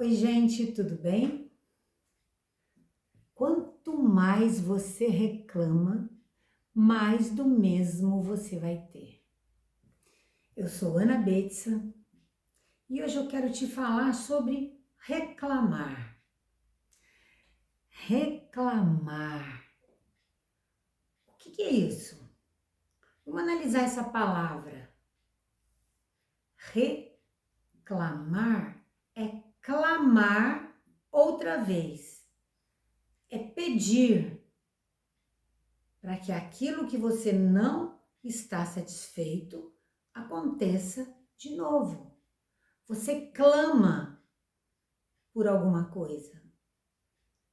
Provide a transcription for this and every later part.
Oi, gente, tudo bem? Quanto mais você reclama, mais do mesmo você vai ter. Eu sou Ana Betsa e hoje eu quero te falar sobre reclamar. Reclamar. O que é isso? Vamos analisar essa palavra. Reclamar é clamar outra vez. É pedir para que aquilo que você não está satisfeito aconteça de novo. Você clama por alguma coisa,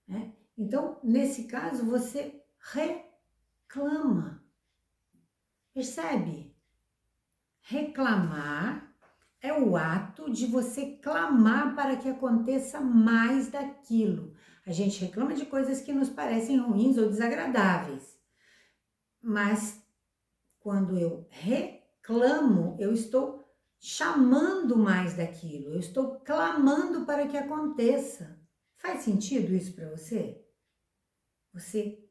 né? Então, nesse caso, você reclama. Percebe? Reclamar é o ato de você clamar para que aconteça mais daquilo. A gente reclama de coisas que nos parecem ruins ou desagradáveis, mas quando eu reclamo, eu estou chamando mais daquilo, eu estou clamando para que aconteça. Faz sentido isso para você? Você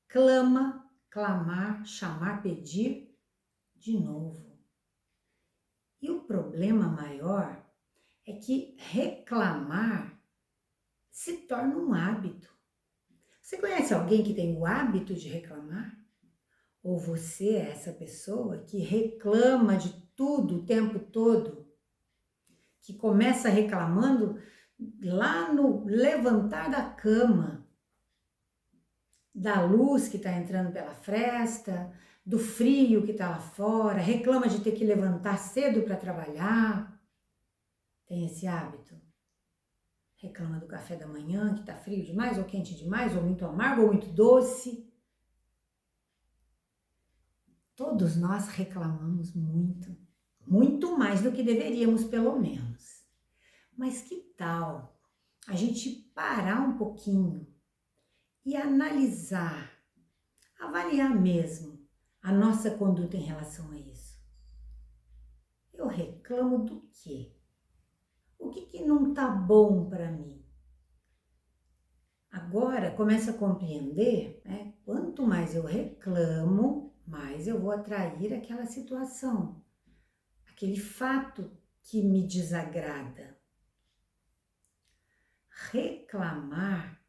clama, clamar, chamar, pedir de novo. E o problema maior é que reclamar se torna um hábito. Você conhece alguém que tem o hábito de reclamar? Ou você é essa pessoa que reclama de tudo o tempo todo, que começa reclamando lá no levantar da cama, da luz que está entrando pela fresta, do frio que está lá fora, reclama de ter que levantar cedo para trabalhar. Tem esse hábito? Reclama do café da manhã, que está frio demais, ou quente demais, ou muito amargo, ou muito doce. Todos nós reclamamos muito, muito mais do que deveríamos, pelo menos. Mas que tal a gente parar um pouquinho e analisar, avaliar mesmo a nossa conduta em relação a isso? Eu reclamo do quê? O que não tá bom para mim? Agora começa a compreender, né? Quanto mais eu reclamo, mais eu vou atrair aquela situação, aquele fato que me desagrada. Reclamar,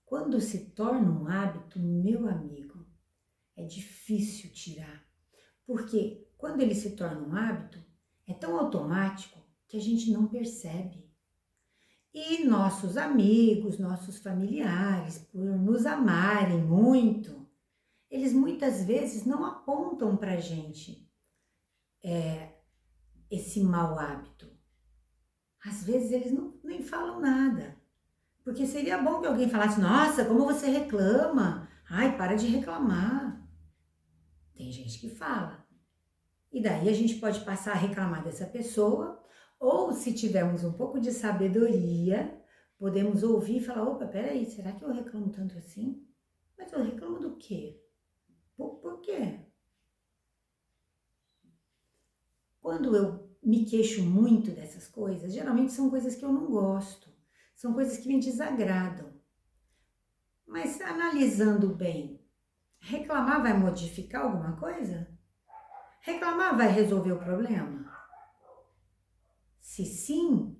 quando se torna um hábito, meu amigo, é difícil tirar. Porque quando ele se torna um hábito, é tão automático que a gente não percebe. E nossos amigos, nossos familiares, por nos amarem muito, eles muitas vezes não apontam pra gente esse mau hábito. Às vezes eles nem falam nada. Porque seria bom que alguém falasse, nossa, como você reclama. Ai, para de reclamar. Tem gente que fala. E daí a gente pode passar a reclamar dessa pessoa, ou se tivermos um pouco de sabedoria, podemos ouvir e falar, opa, peraí, será que eu reclamo tanto assim? Mas eu reclamo do quê? Por quê? Quando eu me queixo muito dessas coisas, geralmente são coisas que eu não gosto, são coisas que me desagradam. Mas analisando bem, reclamar vai modificar alguma coisa? Reclamar vai resolver o problema? Se sim,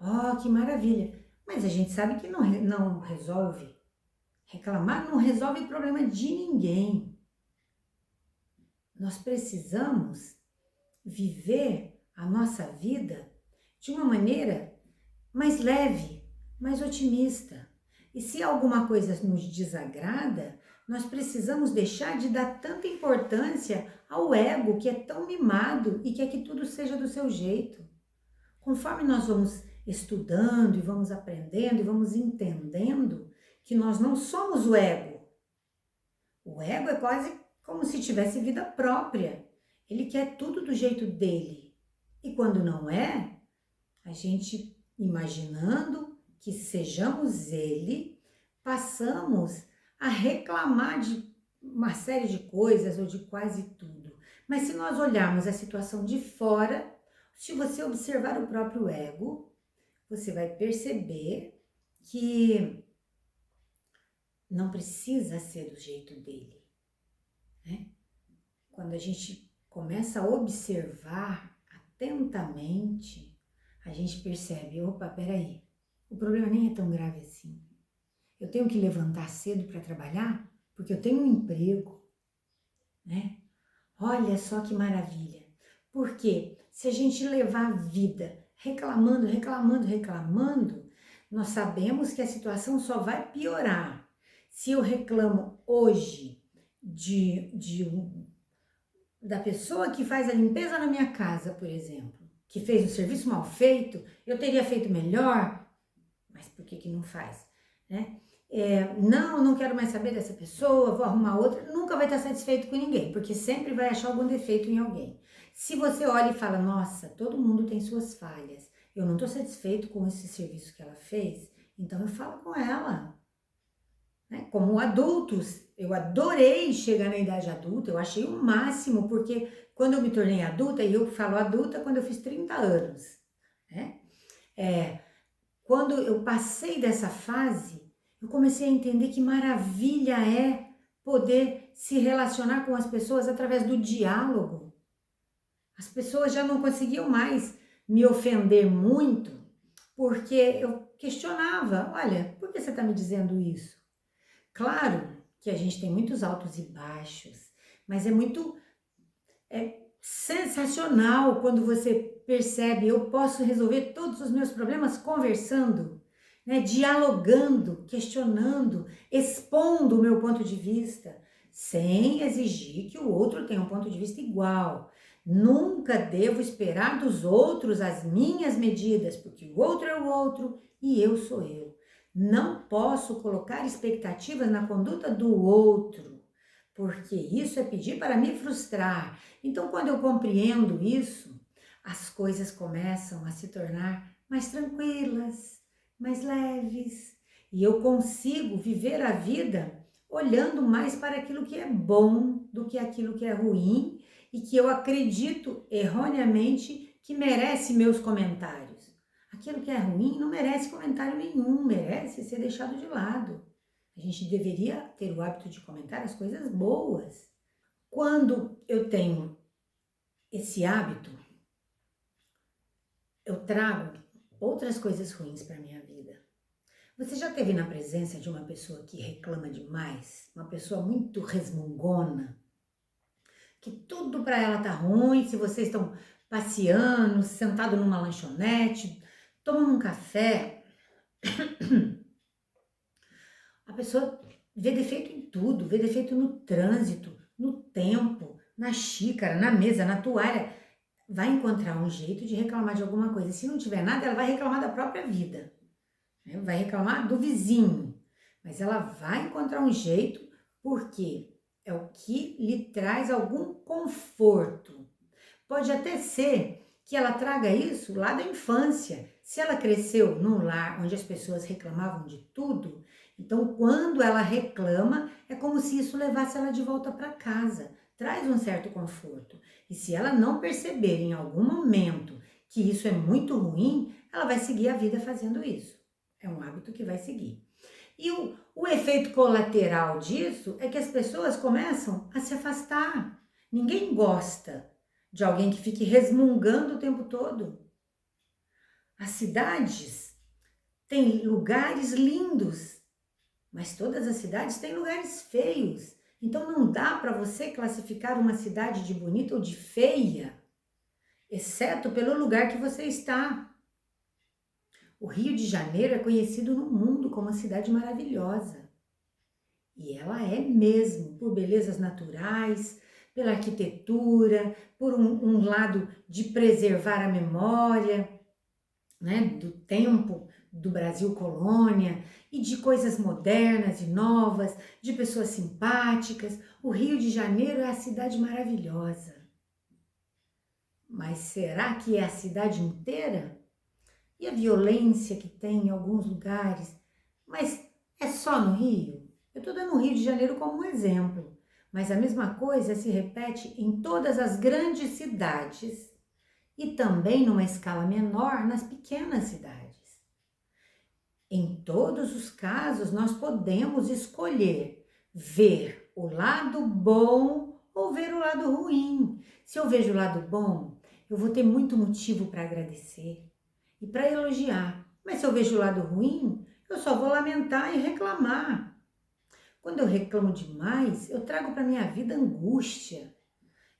oh, que maravilha! Mas a gente sabe que não resolve. Reclamar não resolve o problema de ninguém. Nós precisamos viver a nossa vida de uma maneira mais leve, mais otimista. E se alguma coisa nos desagrada, nós precisamos deixar de dar tanta importância ao ego que é tão mimado e quer que tudo seja do seu jeito. Conforme nós vamos estudando e vamos aprendendo e vamos entendendo que nós não somos o ego. O ego é quase como se tivesse vida própria. Ele quer tudo do jeito dele. E quando não é, a gente, imaginando que sejamos ele, passamos a reclamar de uma série de coisas ou de quase tudo. Mas se nós olharmos a situação de fora, se você observar o próprio ego, você vai perceber que não precisa ser do jeito dele, né? Quando a gente começa a observar atentamente, a gente percebe, opa, peraí, o problema nem é tão grave assim. Eu tenho que levantar cedo para trabalhar porque eu tenho um emprego, né? Olha só que maravilha. Porque se a gente levar a vida reclamando, reclamando, reclamando, nós sabemos que a situação só vai piorar. Se eu reclamo hoje da pessoa que faz a limpeza na minha casa, por exemplo, que fez o serviço mal feito, eu teria feito melhor, mas por que não faz, né? Não quero mais saber dessa pessoa, vou arrumar outra, nunca vai estar satisfeito com ninguém, porque sempre vai achar algum defeito em alguém. Se você olha e fala, nossa, todo mundo tem suas falhas, eu não estou satisfeito com esse serviço que ela fez, então eu falo com ela. Né? Como adultos, eu adorei chegar na idade adulta, eu achei o máximo, porque quando eu me tornei adulta, e eu falo adulta quando eu fiz 30 anos, né? Quando eu passei dessa fase, eu comecei a entender que maravilha é poder se relacionar com as pessoas através do diálogo. As pessoas já não conseguiam mais me ofender muito, porque eu questionava, olha, por que você está me dizendo isso? Claro que a gente tem muitos altos e baixos, mas é sensacional quando você percebe, eu posso resolver todos os meus problemas conversando, né, dialogando, questionando, expondo o meu ponto de vista, sem exigir que o outro tenha um ponto de vista igual. Nunca devo esperar dos outros as minhas medidas, porque o outro é o outro e eu sou eu. Não posso colocar expectativas na conduta do outro, porque isso é pedir para me frustrar. Então, quando eu compreendo isso, as coisas começam a se tornar mais tranquilas, mais leves, e eu consigo viver a vida olhando mais para aquilo que é bom do que aquilo que é ruim e que eu acredito erroneamente que merece meus comentários. Aquilo que é ruim não merece comentário nenhum, merece ser deixado de lado. A gente deveria ter o hábito de comentar as coisas boas. Quando eu tenho esse hábito, eu trago outras coisas ruins para minha vida. Você já esteve na presença de uma pessoa que reclama demais? Uma pessoa muito resmungona? Que tudo para ela tá ruim, se vocês estão passeando, sentado numa lanchonete, tomando um café, a pessoa vê defeito em tudo, vê defeito no trânsito, no tempo, na xícara, na mesa, na toalha. Vai encontrar um jeito de reclamar de alguma coisa. Se não tiver nada, ela vai reclamar da própria vida, né? Vai reclamar do vizinho, mas ela vai encontrar um jeito porque é o que lhe traz algum conforto. Pode até ser que ela traga isso lá da infância. Se ela cresceu num lar onde as pessoas reclamavam de tudo, então quando ela reclama, é como se isso levasse ela de volta para casa, traz um certo conforto. E se ela não perceber em algum momento que isso é muito ruim, ela vai seguir a vida fazendo isso. É um hábito que vai seguir. E o efeito colateral disso é que as pessoas começam a se afastar. Ninguém gosta de alguém que fique resmungando o tempo todo. As cidades têm lugares lindos, mas todas as cidades têm lugares feios. Então não dá para você classificar uma cidade de bonita ou de feia, exceto pelo lugar que você está. O Rio de Janeiro é conhecido no mundo como uma cidade maravilhosa. E ela é mesmo, por belezas naturais, pela arquitetura, por um lado de preservar a memória, né, do tempo do Brasil colônia e de coisas modernas e novas, de pessoas simpáticas. O Rio de Janeiro é a cidade maravilhosa. Mas será que é a cidade inteira? E a violência que tem em alguns lugares? Mas é só no Rio? Eu estou dando o Rio de Janeiro como um exemplo, mas a mesma coisa se repete em todas as grandes cidades e também numa escala menor nas pequenas cidades. Em todos os casos, nós podemos escolher ver o lado bom ou ver o lado ruim. Se eu vejo o lado bom, eu vou ter muito motivo para agradecer e para elogiar. Mas se eu vejo o lado ruim, eu só vou lamentar e reclamar. Quando eu reclamo demais, eu trago para minha vida angústia,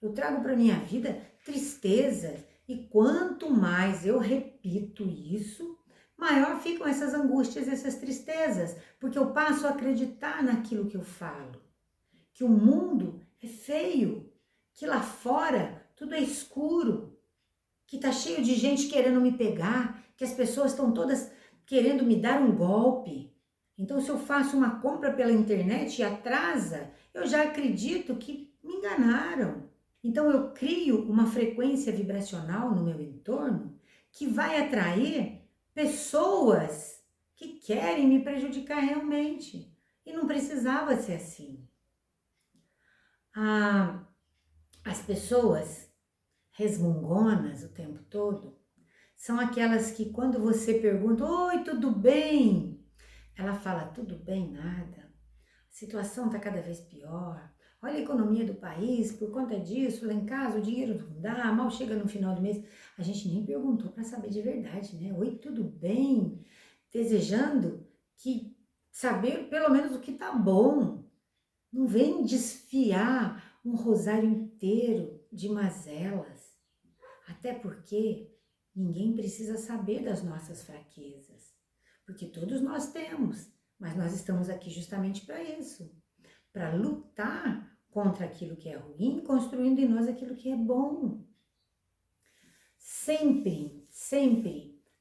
eu trago para minha vida tristeza. E quanto mais eu repito isso, maior ficam essas angústias, essas tristezas, porque eu passo a acreditar naquilo que eu falo, que o mundo é feio, que lá fora tudo é escuro, que tá cheio de gente querendo me pegar, que as pessoas estão todas querendo me dar um golpe. Então, se eu faço uma compra pela internet e atrasa, eu já acredito que me enganaram. Então, eu crio uma frequência vibracional no meu entorno que vai atrair pessoas que querem me prejudicar realmente. E não precisava ser assim. As pessoas resmungonas o tempo todo são aquelas que quando você pergunta, oi, tudo bem? Ela fala, tudo bem, nada. A situação está cada vez pior. Olha a economia do país, por conta disso, lá em casa o dinheiro não dá, mal chega no final do mês. A gente nem perguntou para saber de verdade, né? Oi, tudo bem? Desejando que saber pelo menos o que tá bom. Não vem desfiar um rosário inteiro de mazelas. Até porque ninguém precisa saber das nossas fraquezas, porque todos nós temos, mas nós estamos aqui justamente para isso, para lutar contra aquilo que é ruim, construindo em nós aquilo que é bom. Sempre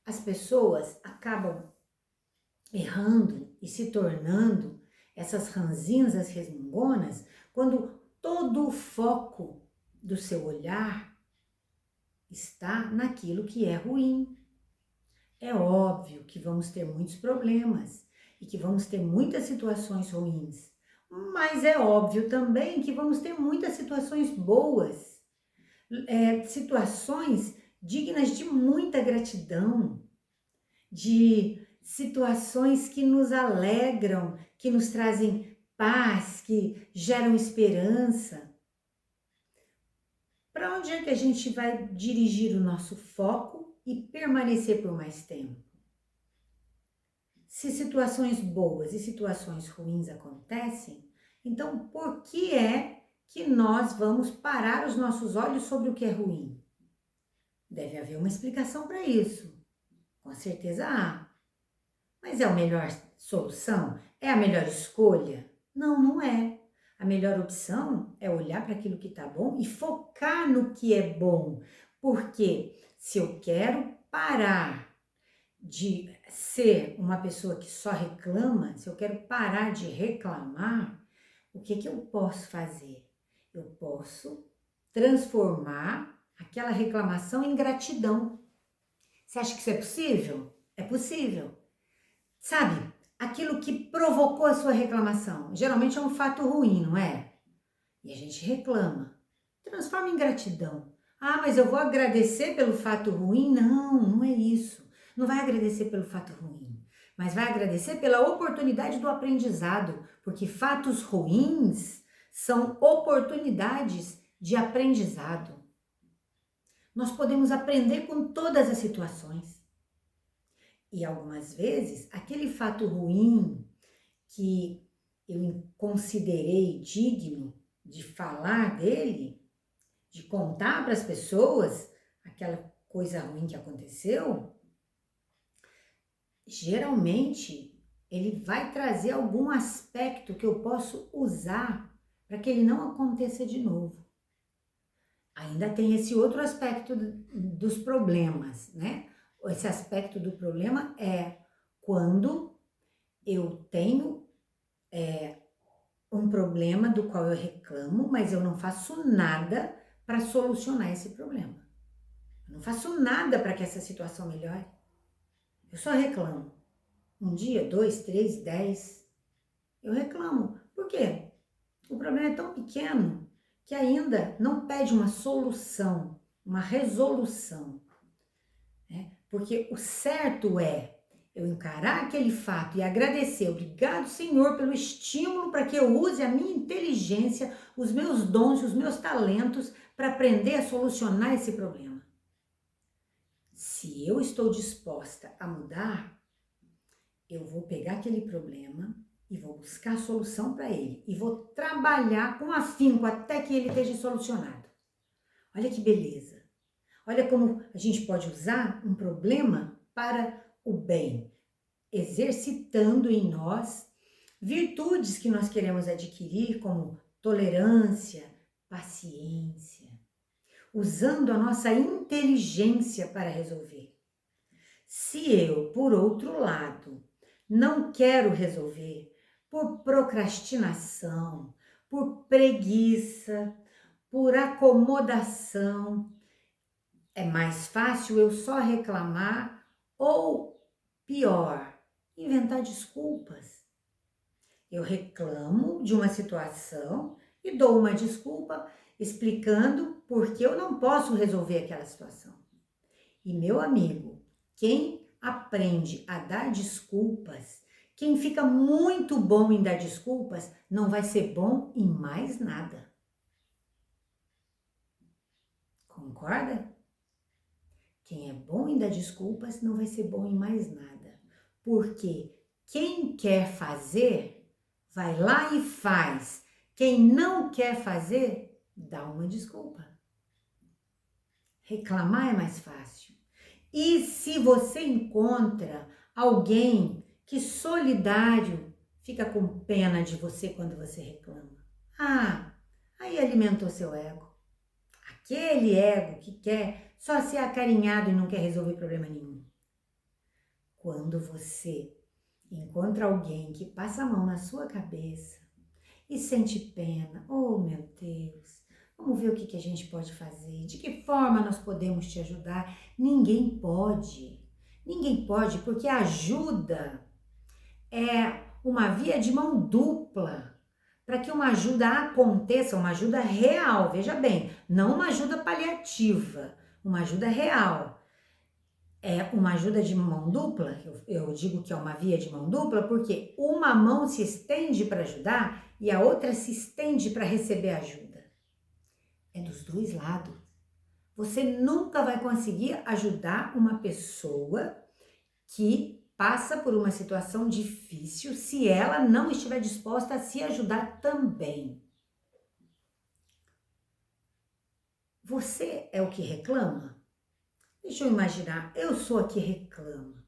as pessoas acabam errando e se tornando essas ranzinhas resmungonas quando todo o foco do seu olhar está naquilo que é ruim. É óbvio que vamos ter muitos problemas e que vamos ter muitas situações ruins, mas é óbvio também que vamos ter muitas situações boas, situações dignas de muita gratidão, de situações que nos alegram, que nos trazem paz, que geram esperança. Para onde é que a gente vai dirigir o nosso foco e permanecer por mais tempo? Se situações boas e situações ruins acontecem, então por que é que nós vamos parar os nossos olhos sobre o que é ruim? Deve haver uma explicação para isso. Com certeza há. Mas é a melhor solução? É a melhor escolha? Não, não é. A melhor opção é olhar para aquilo que está bom e focar no que é bom. Porque se eu quero parar de ser uma pessoa que só reclama, se eu quero parar de reclamar, o que eu posso fazer? Eu posso transformar aquela reclamação em gratidão. Você acha que isso é possível? É possível. Sabe, aquilo que provocou a sua reclamação, geralmente é um fato ruim, não é? E a gente reclama. Transforma em gratidão. Ah, mas eu vou agradecer pelo fato ruim? Não, não é isso. Não vai agradecer pelo fato ruim, mas vai agradecer pela oportunidade do aprendizado, porque fatos ruins são oportunidades de aprendizado. Nós podemos aprender com todas as situações. E algumas vezes, aquele fato ruim que eu considerei digno de falar dele, de contar para as pessoas aquela coisa ruim que aconteceu, geralmente ele vai trazer algum aspecto que eu posso usar para que ele não aconteça de novo. Ainda tem esse outro aspecto dos problemas, né? Esse aspecto do problema é quando eu tenho um problema do qual eu reclamo, mas eu não faço nada para solucionar esse problema. Eu não faço nada para que essa situação melhore. Eu só reclamo. Um dia, 2, 3, 10. Eu reclamo. Por quê? O problema é tão pequeno que ainda não pede uma solução, uma resolução. Né? Porque o certo é Eu encarar aquele fato e agradecer, obrigado, Senhor, pelo estímulo para que eu use a minha inteligência, os meus dons, os meus talentos para aprender a solucionar esse problema. Se eu estou disposta a mudar, eu vou pegar aquele problema e vou buscar a solução para ele e vou trabalhar com afinco até que ele esteja solucionado. Olha que beleza! Olha como a gente pode usar um problema para o bem, exercitando em nós virtudes que nós queremos adquirir, como tolerância, paciência, usando a nossa inteligência para resolver. Se eu, por outro lado, não quero resolver por procrastinação, por preguiça, por acomodação, é mais fácil eu só reclamar ou, pior, inventar desculpas. Eu reclamo de uma situação e dou uma desculpa explicando por que eu não posso resolver aquela situação. E meu amigo, quem aprende a dar desculpas, quem fica muito bom em dar desculpas, não vai ser bom em mais nada. Concorda? Quem é bom em dar desculpas não vai ser bom em mais nada. Porque quem quer fazer, vai lá e faz. Quem não quer fazer, dá uma desculpa. Reclamar é mais fácil. E se você encontra alguém que solidário, fica com pena de você quando você reclama. Aí alimentou seu ego. Aquele ego que quer só ser acarinhado e não quer resolver problema nenhum. Quando você encontra alguém que passa a mão na sua cabeça e sente pena, oh meu Deus, vamos ver o que a gente pode fazer, de que forma nós podemos te ajudar. Ninguém pode porque a ajuda é uma via de mão dupla. Para que uma ajuda aconteça, uma ajuda real, veja bem, não uma ajuda paliativa, uma ajuda real. É uma ajuda de mão dupla, eu digo que é uma via de mão dupla, porque uma mão se estende para ajudar e a outra se estende para receber ajuda. É dos dois lados. Você nunca vai conseguir ajudar uma pessoa que passa por uma situação difícil se ela não estiver disposta a se ajudar também. Você é o que reclama? Deixa eu imaginar, eu sou a que reclama.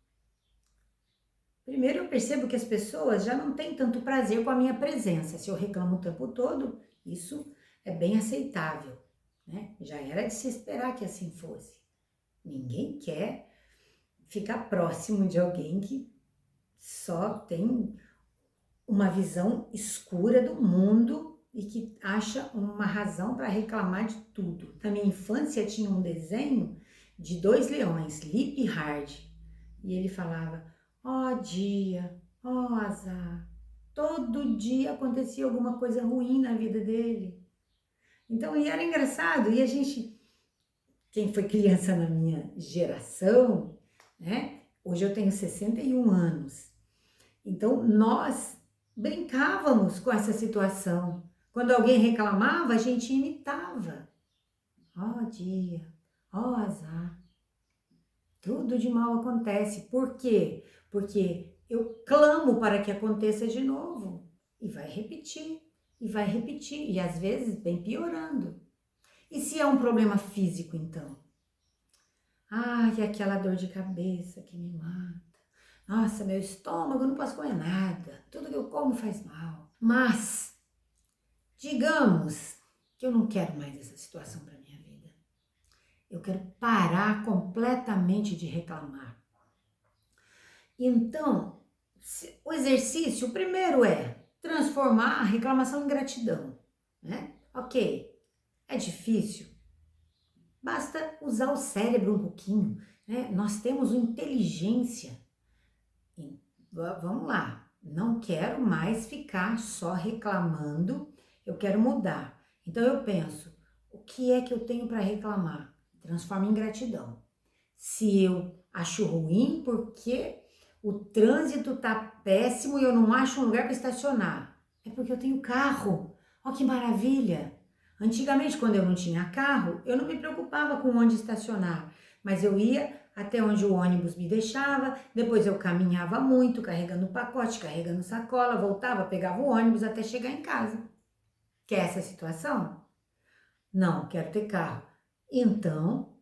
Primeiro eu percebo que as pessoas já não têm tanto prazer com a minha presença. Se eu reclamo o tempo todo, isso é bem aceitável, né? Já era de se esperar que assim fosse. Ninguém quer ficar próximo de alguém que só tem uma visão escura do mundo e que acha uma razão para reclamar de tudo. Na minha infância tinha um desenho de 2 leões, Lip e Hard, e ele falava, ó dia, ó azar, todo dia acontecia alguma coisa ruim na vida dele. Então, e era engraçado, e a gente, quem foi criança na minha geração, né? Hoje eu tenho 61 anos. Então, nós brincávamos com essa situação. Quando alguém reclamava, a gente imitava. Ó dia, ó azar. Tudo de mal acontece. Por quê? Porque eu clamo para que aconteça de novo. E vai repetir, e vai repetir. E às vezes vem piorando. E se é um problema físico, então? Ai, aquela dor de cabeça que me mata. Nossa, meu estômago, eu não posso comer nada. Tudo que eu como faz mal. Mas, digamos que eu não quero mais essa situação para minha vida. Eu quero parar completamente de reclamar. Então, o exercício, o primeiro é transformar a reclamação em gratidão, né? Ok, é difícil. Basta usar o cérebro um pouquinho, né? Nós temos inteligência. Vamos lá, não quero mais ficar só reclamando, eu quero mudar. Então eu penso, o que é que eu tenho para reclamar? Transforma em gratidão. Se eu acho ruim, porque o trânsito tá péssimo e eu não acho um lugar para estacionar. É porque eu tenho carro. Ó, que maravilha! Antigamente, quando eu não tinha carro, eu não me preocupava com onde estacionar, mas eu ia até onde o ônibus me deixava, depois eu caminhava muito, carregando pacote, carregando sacola, voltava, pegava o ônibus até chegar em casa. Quer essa situação? Não, quero ter carro. Então,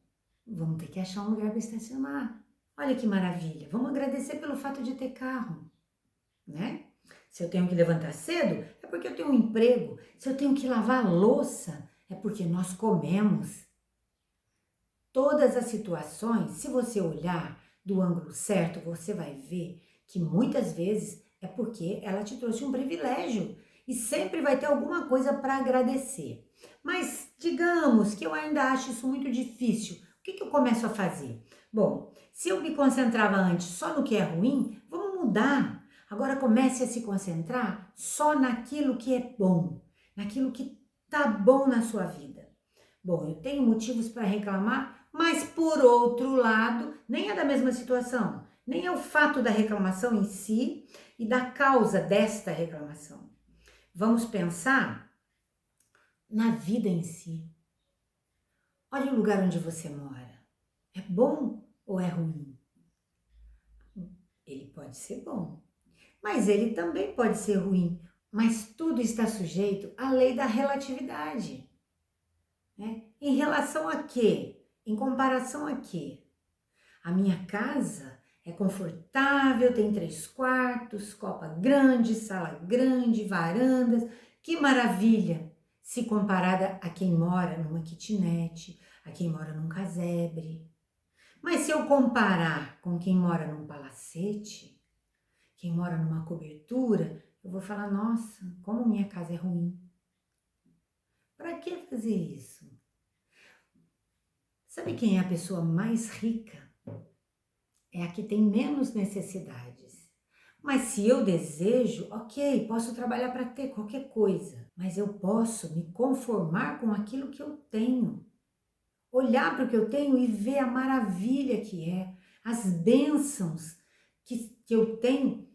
vamos ter que achar um lugar para estacionar. Olha que maravilha. Vamos agradecer pelo fato de ter carro, né? Se eu tenho que levantar cedo, é porque eu tenho um emprego. Se eu tenho que lavar a louça, é porque nós comemos. Todas as situações, se você olhar do ângulo certo, você vai ver que muitas vezes é porque ela te trouxe um privilégio e sempre vai ter alguma coisa para agradecer. Mas digamos que eu ainda acho isso muito difícil. O que eu começo a fazer? Bom, se eu me concentrava antes só no que é ruim, vamos mudar. Agora comece a se concentrar só naquilo que é bom, naquilo que tá bom na sua vida. Bom, eu tenho motivos para reclamar, mas por outro lado, nem é da mesma situação, nem é o fato da reclamação em si e da causa desta reclamação. Vamos pensar na vida em si. Olha o lugar onde você mora. É bom ou é ruim? Ele pode ser bom, mas ele também pode ser ruim. Mas tudo está sujeito à lei da relatividade, né? Em relação a quê? Em comparação a quê? A minha casa é confortável, tem 3 quartos, copa grande, sala grande, varandas. Que maravilha! Se comparada a quem mora numa kitnet, a quem mora num casebre. Mas se eu comparar com quem mora num palacete, quem mora numa cobertura, eu vou falar, nossa, como minha casa é ruim. Para que fazer isso? Sabe quem é a pessoa mais rica? É a que tem menos necessidades. Mas se eu desejo, ok, posso trabalhar para ter qualquer coisa, mas eu posso me conformar com aquilo que eu tenho. Olhar para o que eu tenho e ver a maravilha que é, as bênçãos que eu tenho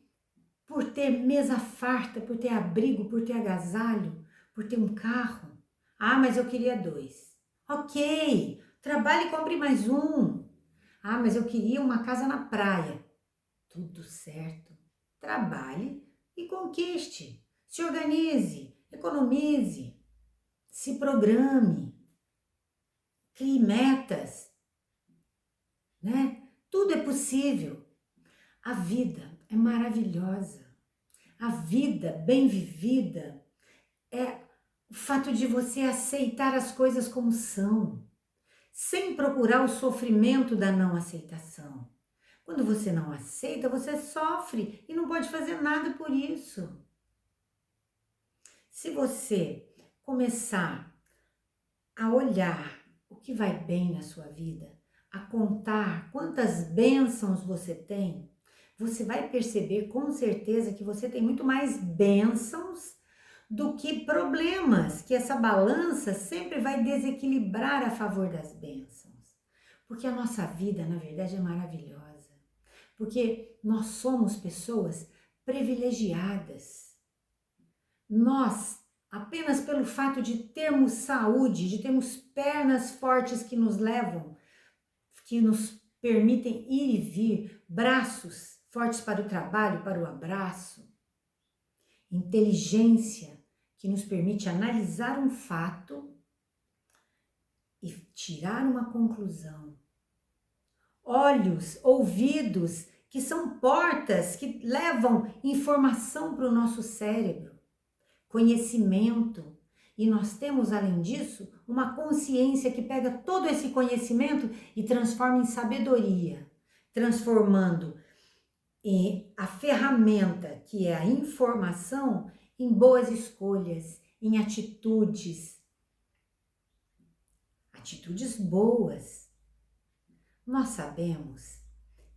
por ter mesa farta, por ter abrigo, por ter agasalho, por ter um carro. Ah, mas eu queria 2. Ok, trabalhe e compre mais um. Ah, mas eu queria uma casa na praia. Tudo certo. Trabalhe e conquiste. Se organize, economize, se programe, crie metas, né? Tudo é possível. A vida é maravilhosa. A vida bem vivida é o fato de você aceitar as coisas como são, sem procurar o sofrimento da não aceitação. Quando você não aceita, você sofre e não pode fazer nada por isso. Se você começar a olhar o que vai bem na sua vida, a contar quantas bênçãos você tem, você vai perceber com certeza que você tem muito mais bênçãos do que problemas, que essa balança sempre vai desequilibrar a favor das bênçãos. Porque a nossa vida, na verdade, é maravilhosa. Porque nós somos pessoas privilegiadas. Nós, apenas pelo fato de termos saúde, de termos pernas fortes que nos levam, que nos permitem ir e vir, braços fortes para o trabalho, para o abraço, inteligência que nos permite analisar um fato e tirar uma conclusão, olhos, ouvidos, que são portas que levam informação para o nosso cérebro, conhecimento. E nós temos, além disso, uma consciência que pega todo esse conhecimento e transforma em sabedoria, transformando a ferramenta que é a informação em boas escolhas, em atitudes boas. Nós sabemos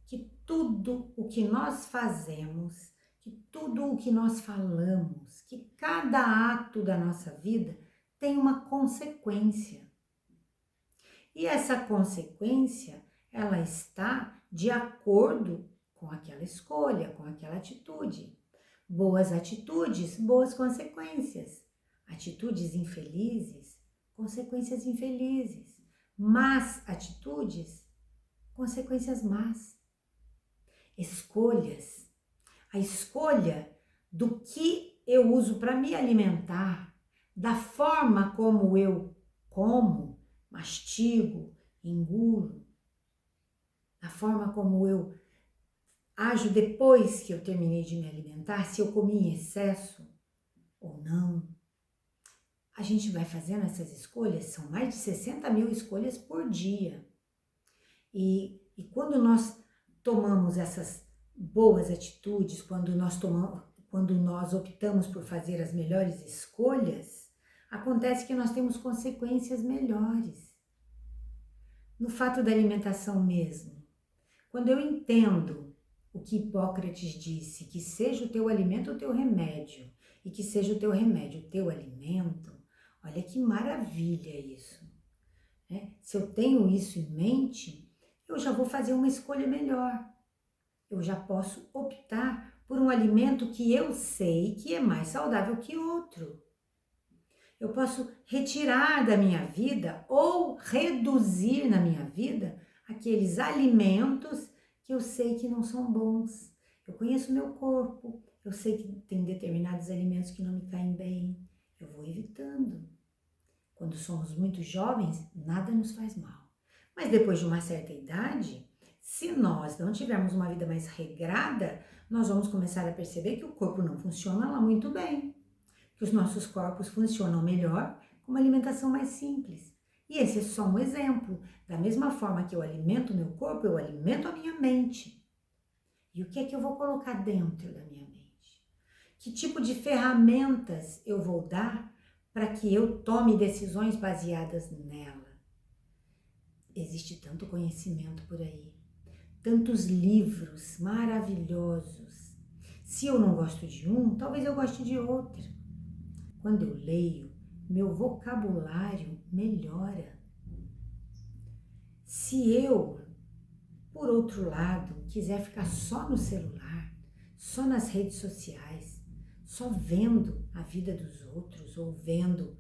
que tudo o que nós fazemos, que tudo o que nós falamos, que cada ato da nossa vida tem uma consequência. E essa consequência, ela está de acordo com aquela escolha, com aquela atitude. Boas atitudes, boas consequências. Atitudes infelizes, consequências infelizes. Más atitudes, consequências más. Escolhas. A escolha do que eu uso para me alimentar, da forma como eu como, mastigo, engulo, da forma como eu ajo depois que eu terminei de me alimentar, se eu comi em excesso ou não. A gente vai fazendo essas escolhas, são mais de 60 mil escolhas por dia. E quando nós tomamos essas boas atitudes, quando nós optamos por fazer as melhores escolhas, acontece que nós temos consequências melhores. No fato da alimentação mesmo, quando eu entendo o que Hipócrates disse, que seja o teu alimento o teu remédio, e que seja o teu remédio o teu alimento, olha que maravilha isso, né? Se eu tenho isso em mente, eu já vou fazer uma escolha melhor. Eu já posso optar por um alimento que eu sei que é mais saudável que outro. Eu posso retirar da minha vida ou reduzir na minha vida aqueles alimentos que eu sei que não são bons. Eu conheço o meu corpo, eu sei que tem determinados alimentos que não me caem bem. Eu vou evitando. Quando somos muito jovens, nada nos faz mal. Mas depois de uma certa idade, se nós não tivermos uma vida mais regrada, nós vamos começar a perceber que o corpo não funciona lá muito bem, que os nossos corpos funcionam melhor com uma alimentação mais simples. E esse é só um exemplo. Da mesma forma que eu alimento o meu corpo, eu alimento a minha mente. E o que é que eu vou colocar dentro da minha mente? Que tipo de ferramentas eu vou dar para que eu tome decisões baseadas nela? Existe tanto conhecimento por aí, tantos livros maravilhosos. Se eu não gosto de um, talvez eu goste de outro. Quando eu leio, meu vocabulário melhora. Se eu, por outro lado, quiser ficar só no celular, só nas redes sociais, só vendo a vida dos outros ou vendo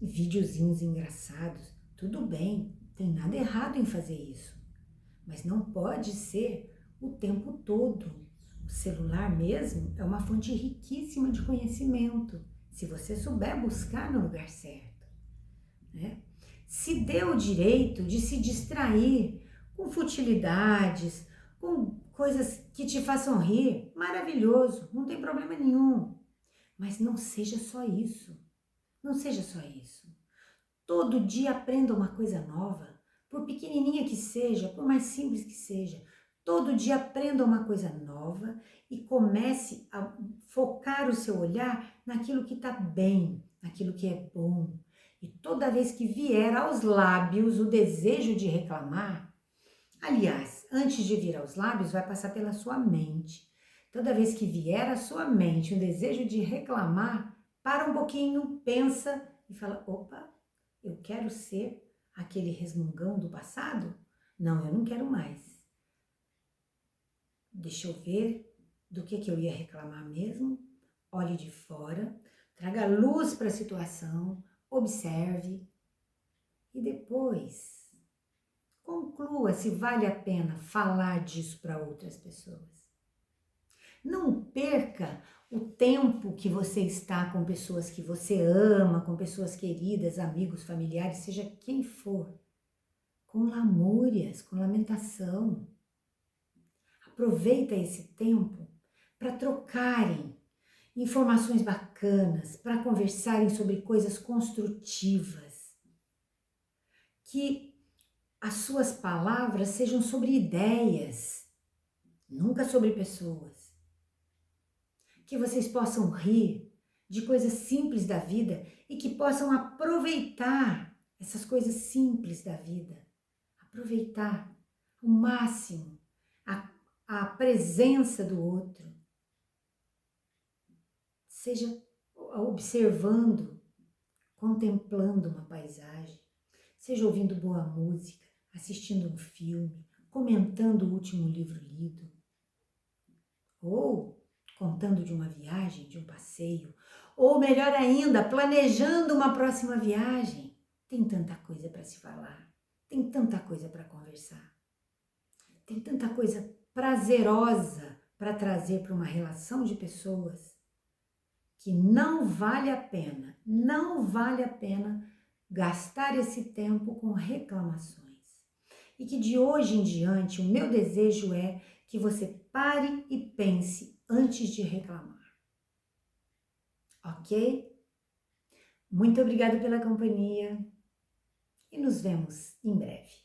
videozinhos engraçados, tudo bem, tem nada errado em fazer isso, mas não pode ser o tempo todo. O celular mesmo é uma fonte riquíssima de conhecimento, se você souber buscar no lugar certo, né? Se dê o direito de se distrair com futilidades, com coisas que te façam rir, maravilhoso, não tem problema nenhum. Mas não seja só isso, não seja só isso. Todo dia aprenda uma coisa nova, por pequenininha que seja, por mais simples que seja. Todo dia aprenda uma coisa nova e comece a focar o seu olhar naquilo que está bem, naquilo que é bom. E toda vez que vier aos lábios o desejo de reclamar, aliás, antes de vir aos lábios, vai passar pela sua mente. Toda vez que vier à sua mente um desejo de reclamar, para um pouquinho, pensa e fala, opa, eu quero ser aquele resmungão do passado? Não, eu não quero mais. Deixa eu ver do que eu ia reclamar mesmo. Olhe de fora, traga luz para a situação, observe e depois conclua se vale a pena falar disso para outras pessoas. Não perca o tempo que você está com pessoas que você ama, com pessoas queridas, amigos, familiares, seja quem for, com lamúrias, com lamentação. Aproveita esse tempo para trocarem informações bacanas, para conversarem sobre coisas construtivas. Que as suas palavras sejam sobre ideias, nunca sobre pessoas. Que vocês possam rir de coisas simples da vida e que possam aproveitar essas coisas simples da vida. Aproveitar ao máximo a presença do outro. Seja observando, contemplando uma paisagem, seja ouvindo boa música, assistindo um filme, comentando o último livro lido. ou contando de uma viagem, de um passeio, ou melhor ainda, planejando uma próxima viagem. Tem tanta coisa para se falar, tem tanta coisa para conversar, tem tanta coisa prazerosa para trazer para uma relação de pessoas que não vale a pena gastar esse tempo com reclamações. E que de hoje em diante o meu desejo é que você pare e pense antes de reclamar. Ok? Muito obrigada pela companhia e nos vemos em breve.